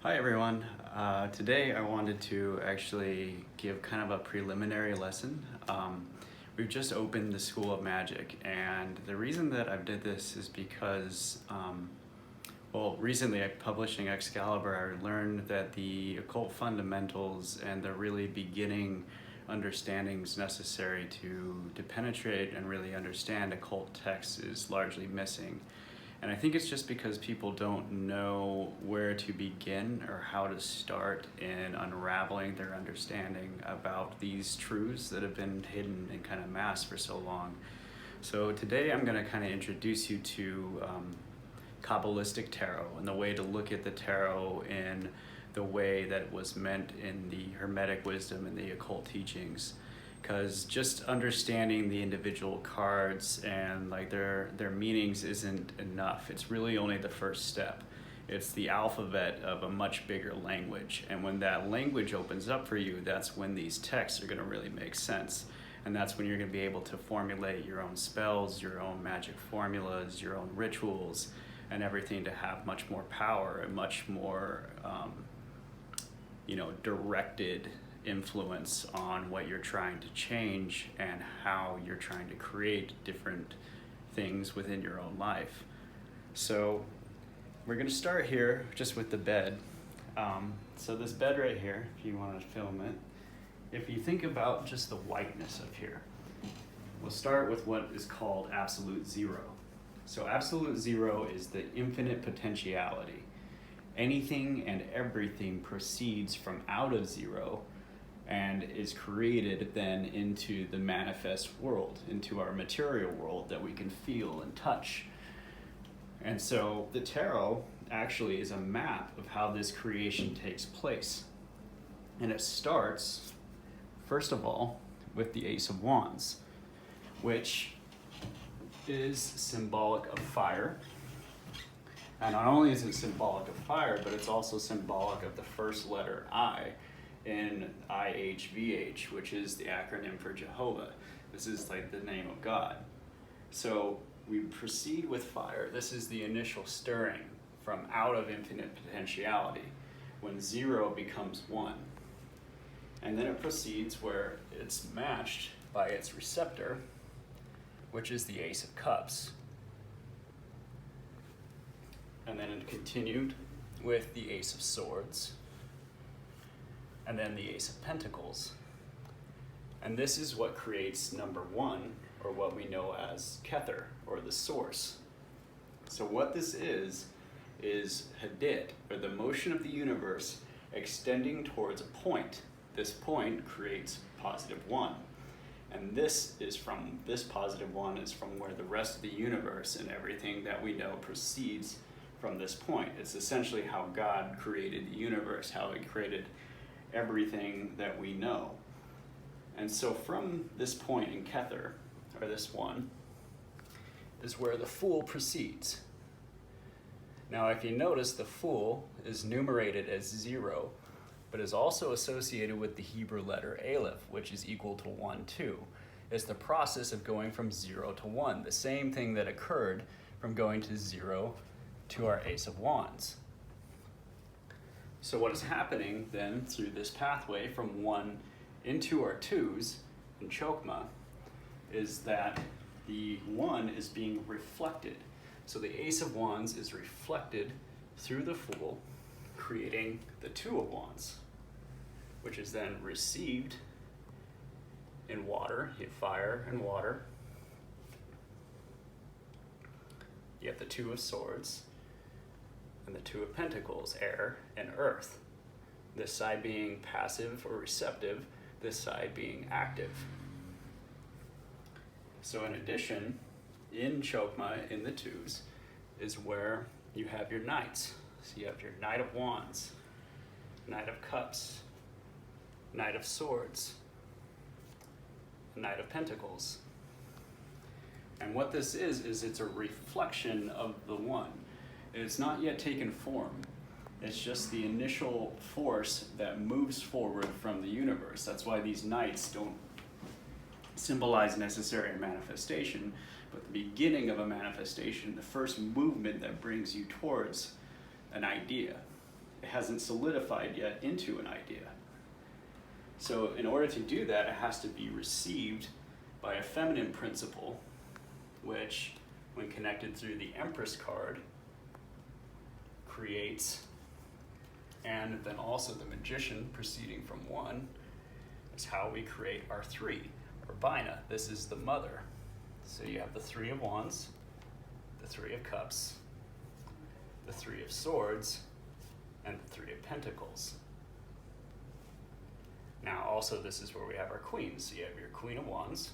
Hi everyone. Today I wanted to actually give kind of a preliminary lesson. We've just opened the School of Magick, and the reason that I did this is because, recently publishing Excalibur, I learned that the occult fundamentals and the really beginning understandings necessary to penetrate and really understand occult texts is largely missing. And I think it's just because people don't know where to begin or how to start in unraveling their understanding about these truths that have been hidden and kind of masked for so long. So today I'm going to kind of introduce you to Qabalistic tarot and the way to look at the tarot in the way that it was meant in the Hermetic wisdom and the occult teachings. Because just understanding the individual cards and like their meanings isn't enough. It's really only the first step. It's the alphabet of a much bigger language. And when that language opens up for you, that's when these texts are going to really make sense. And that's when you're going to be able to formulate your own spells, your own magic formulas, your own rituals, and everything to have much more power and much more, directed influence on what you're trying to change and how you're trying to create different things within your own life. So we're going to start here just with the bed. So this bed right here, if you want to film it, if you think about just the whiteness of here, we'll start with what is called absolute zero. So absolute zero is the infinite potentiality. Anything and everything proceeds from out of zero and is created then into the manifest world, into our material world that we can feel and touch. And so the tarot actually is a map of how this creation takes place. And it starts, first of all, with the Ace of Wands, which is symbolic of fire. And not only is it symbolic of fire, but it's also symbolic of the first letter I in IHVH, which is the acronym for Jehovah. This is like the name of God. So we proceed with fire. This is the initial stirring from out of infinite potentiality, when zero becomes one. And then it proceeds where it's matched by its receptor, which is the Ace of Cups. And then it continued with the Ace of Swords, and then the Ace of Pentacles. And this is what creates number one, or what we know as Kether, or the source. So what this is Hadit, or the motion of the universe extending towards a point. This point creates positive one. And this positive one is from where the rest of the universe and everything that we know proceeds from this point. It's essentially how God created the universe, how he created everything that we know. And so from this point in Kether, or this one, is where the Fool proceeds. Now if you notice, the Fool is numerated as 0, but is also associated with the Hebrew letter Aleph, which is equal to 1, 2. It's the process of going from 0 to 1, the same thing that occurred from going to 0 to our Ace of Wands. So what is happening then through this pathway from 1 into our 2s in Chokmah is that the 1 is being reflected. So the Ace of Wands is reflected through the Fool, creating the 2 of Wands, which is then received in water. You have fire and water. You have the 2 of Swords, and the 2 of Pentacles, air and earth. This side being passive or receptive, this side being active. So in addition, in Chokmah, in the 2s, is where you have your knights. So you have your Knight of Wands, Knight of Cups, Knight of Swords, Knight of Pentacles. And what this is it's a reflection of the one. It's not yet taken form. It's just the initial force that moves forward from the universe. That's why these knights don't symbolize necessary manifestation, but the beginning of a manifestation, the first movement that brings you towards an idea. it hasn't solidified yet into an idea. So in order to do that, it has to be received by a feminine principle, which, when connected through the Empress card, creates, and then also the Magician proceeding from 1 is how we create our 3, or Bina. This is the mother. So you have the 3 of Wands, the 3 of Cups, the 3 of Swords, and the 3 of Pentacles. Now also this is where we have our queens. So you have your Queen of Wands,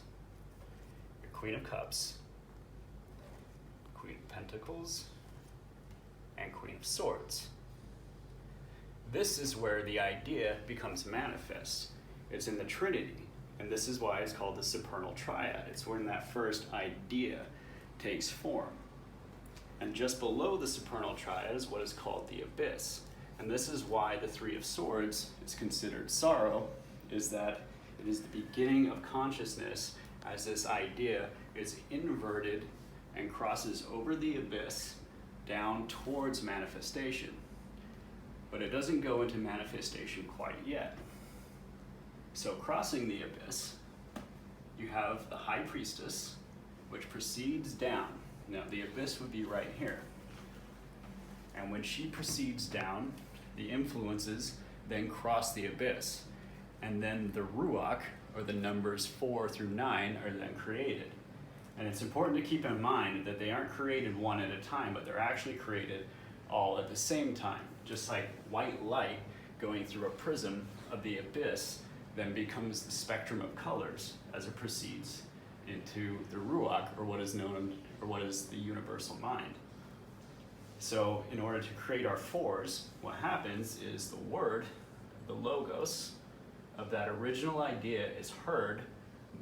your Queen of Cups, Queen of Pentacles, and Queen of Swords. This is where the idea becomes manifest. It's in the Trinity, and this is why it's called the supernal triad. It's when that first idea takes form. And just below the supernal triad is what is called the abyss. And this is why the 3 of Swords is considered sorrow, is that it is the beginning of consciousness as this idea is inverted and crosses over the abyss down towards manifestation. But it doesn't go into manifestation quite yet. So crossing the abyss, you have the High Priestess, which proceeds down. Now the abyss would be right here. And when she proceeds down, the influences then cross the abyss. And then the Ruach, or the numbers 4 through 9, are then created. And it's important to keep in mind that they aren't created one at a time, but they're actually created all at the same time. Just like white light going through a prism of the abyss then becomes the spectrum of colors as it proceeds into the Ruach, or what is known, or what is the universal mind. So in order to create our 4s, what happens is the word, the logos, of that original idea is heard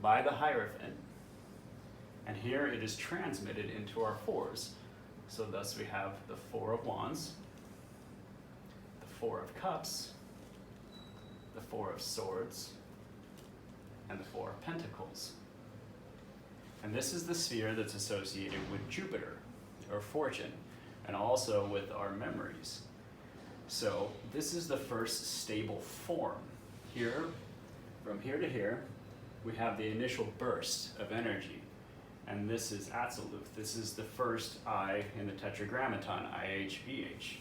by the Hierophant, and here it is transmitted into our 4s. So thus we have the 4 of Wands, the 4 of Cups, the 4 of Swords, and the 4 of Pentacles. And this is the sphere that's associated with Jupiter, or fortune, and also with our memories. So this is the first stable form. Here, from here to here, we have the initial burst of energy. And this is Atziluth. This is the first I in the Tetragrammaton, IHVH.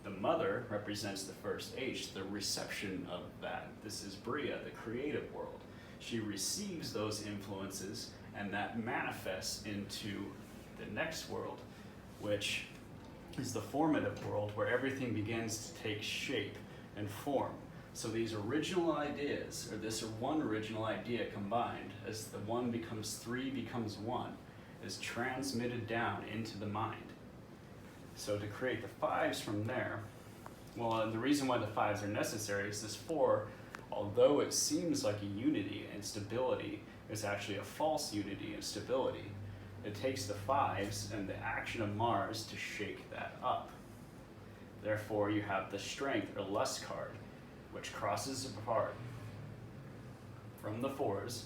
The mother represents the first H, the reception of that. This is Bria, the creative world. She receives those influences, and that manifests into the next world, which is the formative world, where everything begins to take shape and form. So these original ideas, or this one original idea combined, as the 1 becomes 3 becomes 1, is transmitted down into the mind. So to create the 5s from there, well, and the reason why the 5s are necessary is this 4, although it seems like a unity and stability, is actually a false unity and stability. It takes the 5s and the action of Mars to shake that up. Therefore, you have the Strength or Lust card, which crosses apart from the 4s,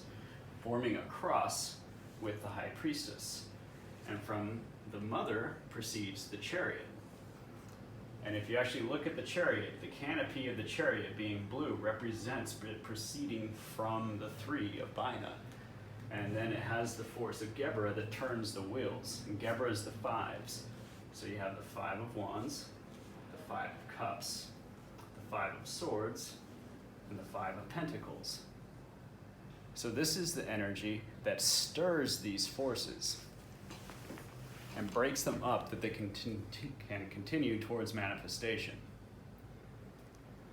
forming a cross with the High Priestess. And from the Mother proceeds the Chariot. And if you actually look at the Chariot, the canopy of the Chariot being blue represents it proceeding from the 3 of Bina. And then it has the force of Gebra that turns the wheels. And Gebra is the 5s. So you have the 5 of Wands, the 5 of Cups, the 5 of Swords, and the 5 of Pentacles. So this is the energy that stirs these forces and breaks them up that they can continue towards manifestation.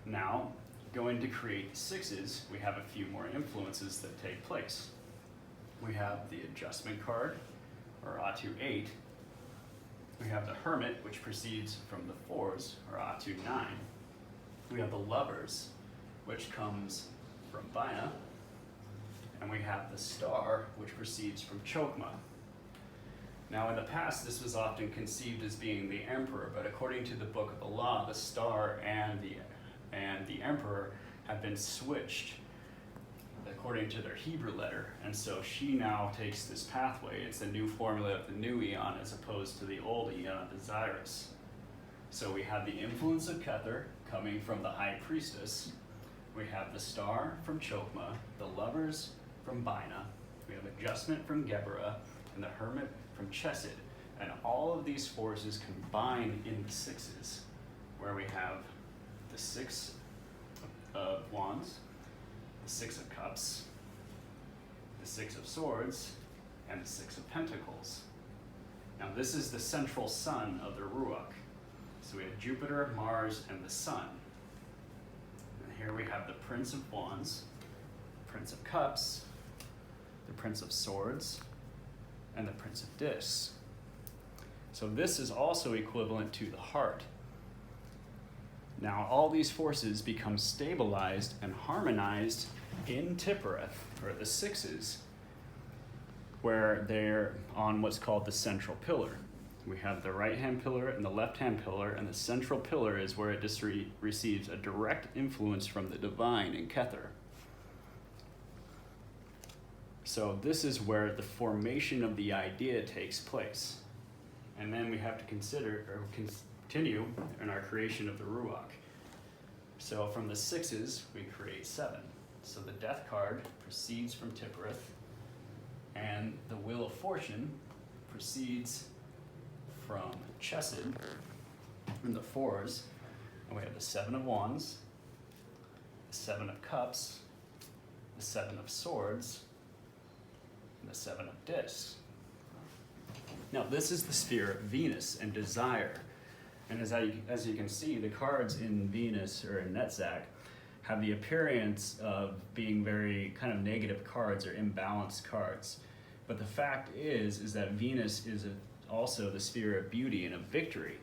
Now, going to create 6s, we have a few more influences that take place. We have the Adjustment card, or Atu 8. We have the Hermit, which proceeds from the 4s, or Atu 9. We have the Lovers, which comes from Bina. And we have the Star, which proceeds from Chokmah. Now in the past, this was often conceived as being the Emperor, but according to the Book of the Law, the Star and the Emperor have been switched according to their Hebrew letter. And so she now takes this pathway. It's the new formula of the new Eon as opposed to the old Eon of Osiris. So we have the influence of Kether coming from the High Priestess. We have the star from Chokmah, the lovers from Bina. We have adjustment from Geberah, and the hermit from Chesed. And all of these forces combine in the sixes, where we have the 6 of wands, the 6 of cups, the 6 of swords, and the 6 of pentacles. Now this is the central sun of the Ruach. So we have Jupiter, Mars, and the sun. And here we have the Prince of Wands, Prince of Cups, the Prince of Swords, and the Prince of Discs. So this is also equivalent to the heart. Now all these forces become stabilized and harmonized in Tiphereth, or the sixes, where they're on what's called the central pillar. We have the right-hand pillar and the left-hand pillar, and the central pillar is where it just receives a direct influence from the divine in Kether. So this is where the formation of the idea takes place. And then we have to consider, or continue in our creation of the Ruach. So from the sixes, we create 7. So the Death card proceeds from Tiphereth, and the Wheel of Fortune proceeds from Chesed in the 4s, and we have the 7 of Wands, the 7 of Cups, the 7 of Swords, and the 7 of Discs. Now this is the sphere of Venus and desire, and as you can see, the cards in Venus or in Netzach have the appearance of being very kind of negative cards or imbalanced cards. But the fact is that Venus is also the sphere of beauty and of victory.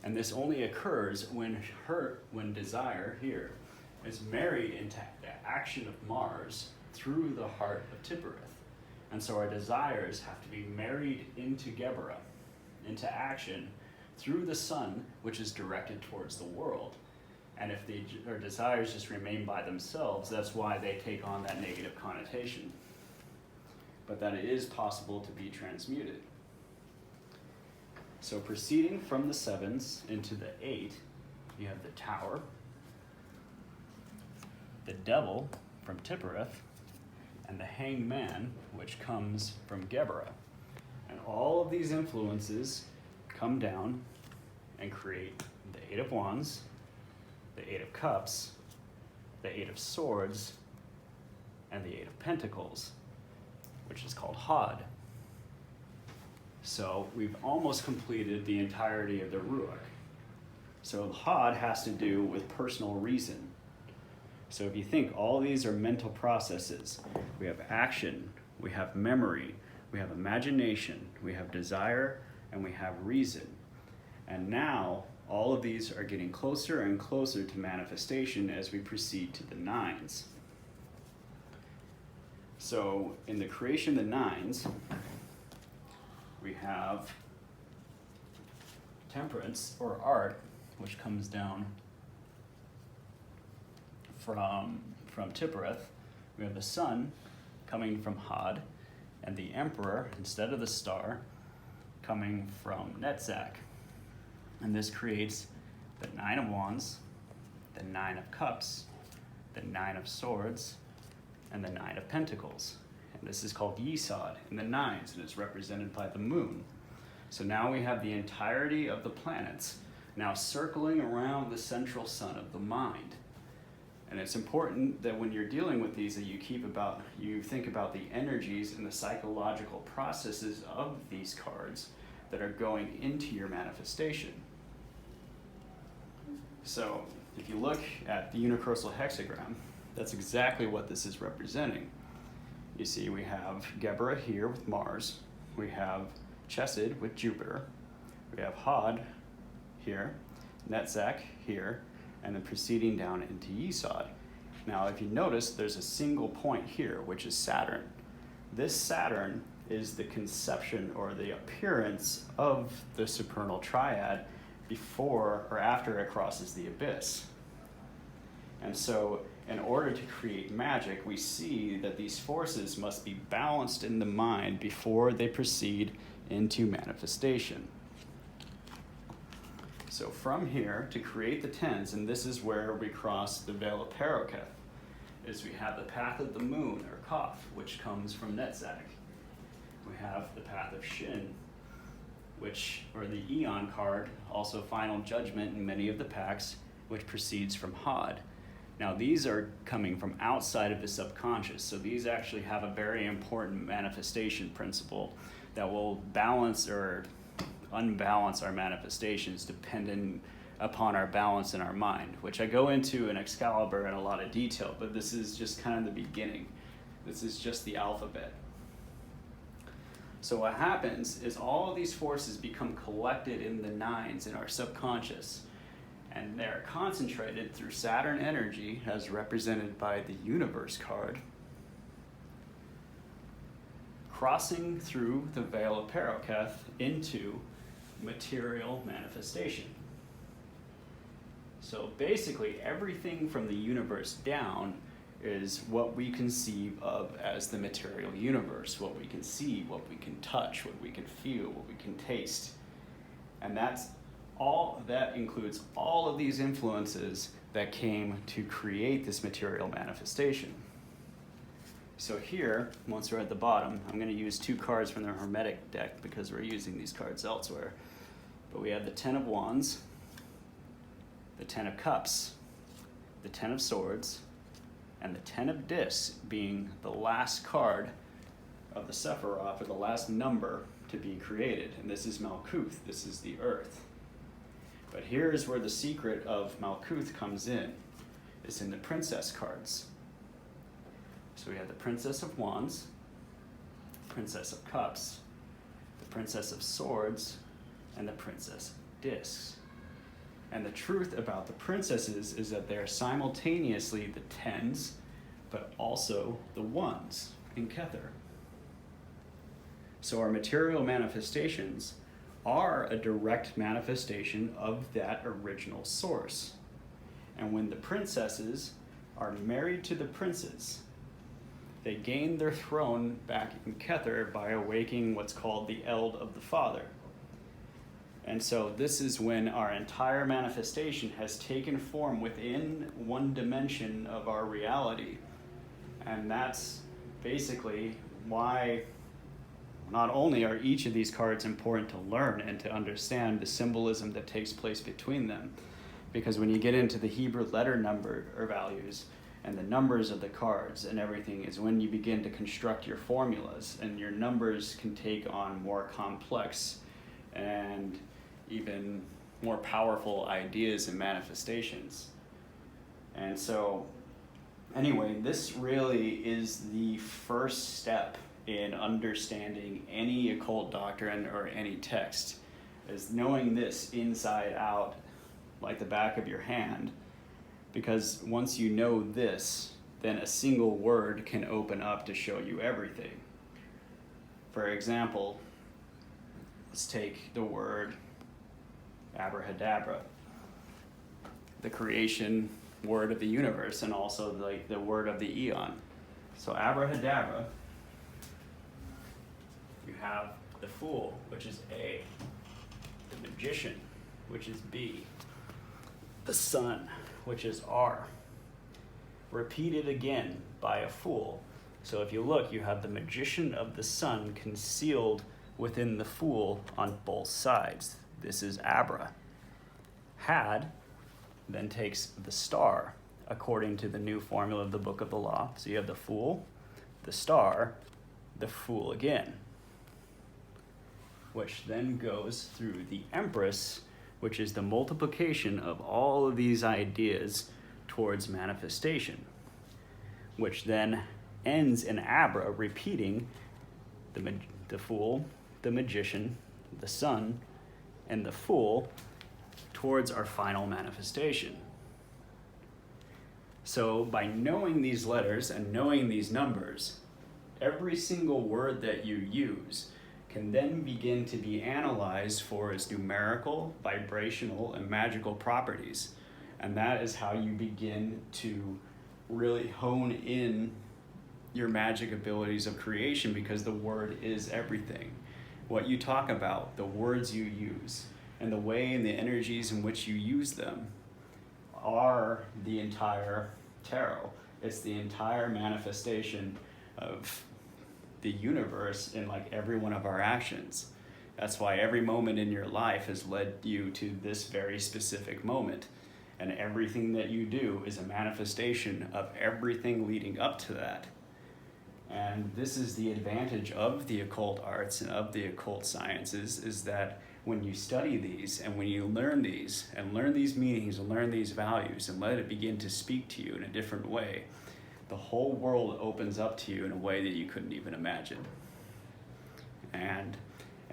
And this only occurs when desire here is married into the action of Mars through the heart of Tiphereth. And so our desires have to be married into Geberah, into action, through the sun, which is directed towards the world. And if our desires just remain by themselves, that's why they take on that negative connotation. But that it is possible to be transmuted. So proceeding from the 7s into the 8, you have the Tower, the Devil from Tiphereth, and the Hanged Man, which comes from Geberah. And all of these influences come down and create the 8 of Wands, the 8 of Cups, the 8 of Swords, and the 8 of Pentacles, which is called Hod. So we've almost completed the entirety of the Ruach. So Hod has to do with personal reason. So if you think, all these are mental processes. We have action, we have memory, we have imagination, we have desire, and we have reason. And now all of these are getting closer and closer to manifestation as we proceed to the 9s. So in the creation of the 9s, we have temperance or art, which comes down from Tiphereth. We have the sun coming from Hod, and the emperor, instead of the star, coming from Netzach. And this creates the 9 of Wands, the 9 of Cups, the 9 of Swords, and the 9 of Pentacles. And this is called Yesod in the 9s, and it's represented by the moon. So now we have the entirety of the planets now circling around the central sun of the mind. And it's important that when you're dealing with these, that you think about the energies and the psychological processes of these cards that are going into your manifestation. So if you look at the universal hexagram, that's exactly what this is representing. You see, we have Geberah here with Mars, we have Chesed with Jupiter, we have Hod here, Netzach here, and then proceeding down into Yesod. Now, if you notice, there's a single point here, which is Saturn. This Saturn is the conception or the appearance of the supernal triad before or after it crosses the abyss. And so, in order to create magic, we see that these forces must be balanced in the mind before they proceed into manifestation. So from here, to create the tens, and this is where we cross the veil of Parokath, is we have the path of the moon, or Koth, which comes from Netzach. We have the path of Shin, or the Eon card, also Final Judgment in many of the packs, which proceeds from Hod. Now these are coming from outside of the subconscious, so these actually have a very important manifestation principle that will balance or unbalance our manifestations depending upon our balance in our mind, which I go into in Excalibur in a lot of detail, but this is just kind of the beginning. This is just the alphabet. So what happens is all of these forces become collected in the nines in our subconscious, and they're concentrated through Saturn energy, as represented by the Universe card, crossing through the veil of Parokath into material manifestation. So basically everything from the universe down is what we conceive of as the material universe, what we can see, what we can touch, what we can feel, what we can taste. And that includes all of these influences that came to create this material manifestation. So here, once we're at the bottom, I'm going to use 2 cards from the Hermetic deck because we're using these cards elsewhere. But we have the 10 of Wands, the 10 of Cups, the 10 of Swords, and the 10 of Discs being the last card of the Sephiroth, or the last number to be created. And this is Malkuth, this is the Earth. But here's where the secret of Malkuth comes in. It's in the Princess cards. So we have the Princess of Wands, Princess of Cups, the Princess of Swords, and the Princess of Discs. And the truth about the princesses is that they're simultaneously the 10s, but also the 1s in Kether. So our material manifestations are a direct manifestation of that original source. And when the princesses are married to the princes, they gain their throne back in Kether by awakening what's called the Eld of the Father. And so this is when our entire manifestation has taken form within one dimension of our reality. And that's basically why not only are each of these cards important to learn and to understand the symbolism that takes place between them, because when you get into the Hebrew letter number or values and the numbers of the cards and everything is when you begin to construct your formulas, and your numbers can take on more complex and even more powerful ideas and manifestations. And so anyway, this really is the first step in understanding any occult doctrine or any text, is knowing this inside out like the back of your hand, because once you know this, then a single word can open up to show you everything. For example, let's take the word abrahadabra, the creation word of the universe, and also the word of the eon. So abrahadabra, you have the Fool, which is A, the Magician, which is B, the Sun, which is R, repeated again by a Fool. So if you look, you have the Magician of the Sun concealed within the Fool on both sides. This is Abra. Had then takes the star according to the new formula of the Book of the Law. So you have the Fool, the star, the Fool again, which then goes through the Empress, which is the multiplication of all of these ideas towards manifestation, which then ends in Abra, repeating the Fool, the Magician, the Sun, and the Fool towards our final manifestation. So by knowing these letters and knowing these numbers, every single word that you use can then begin to be analyzed for its numerical, vibrational, and magical properties. And that is how you begin to really hone in your magic abilities of creation, because the word is everything. What you talk about, the words you use, And the way and the energies in which you use them are the entire tarot. It's the entire manifestation of the universe in like every one of our actions. That's why every moment in your life has led you to this very specific moment. And everything that you do is a manifestation of everything leading up to that. And this is the advantage of the occult arts and of the occult sciences, is that when you study these and when you learn these and learn these meanings and learn these values and let it begin to speak to you in a different way, the whole world opens up to you in a way that you couldn't even imagine. And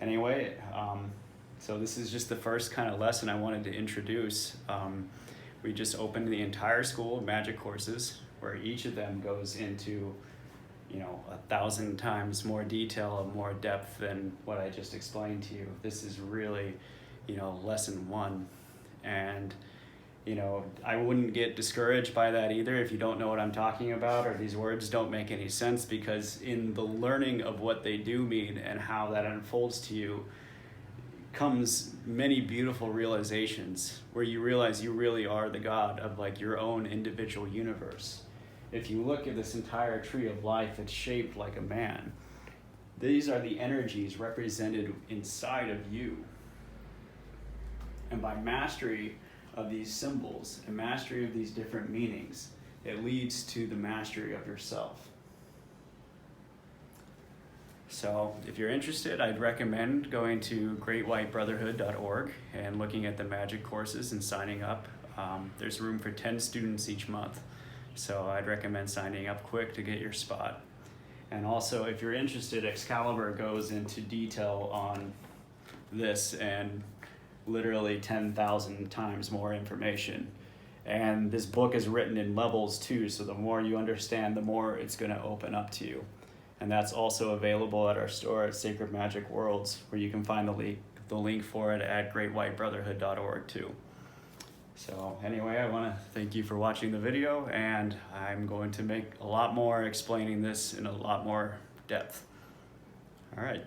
anyway, so this is just the first kind of lesson I wanted to introduce. We just opened the entire School of Magick courses, where each of them goes into 1,000 times more detail and more depth than what I just explained to you. This is really, lesson one. And, I wouldn't get discouraged by that either if you don't know what I'm talking about or these words don't make any sense, because in the learning of what they do mean and how that unfolds to you comes many beautiful realizations where you realize you really are the God of like your own individual universe. If you look at this entire tree of life, it's shaped like a man. These are the energies represented inside of you. And by mastery of these symbols and mastery of these different meanings, it leads to the mastery of yourself. So if you're interested, I'd recommend going to greatwhitebrotherhood.org and looking at the magic courses and signing up. There's room for 10 students each month. So I'd recommend signing up quick to get your spot. And also, if you're interested, Excalibur goes into detail on this and literally 10,000 times more information. And this book is written in levels too, so the more you understand, the more it's going to open up to you. And that's also available at our store at Sacred Magic Worlds, where you can find the link for it at greatwhitebrotherhood.org too. So anyway, I want to thank you for watching the video, and I'm going to make a lot more explaining this in a lot more depth. All right.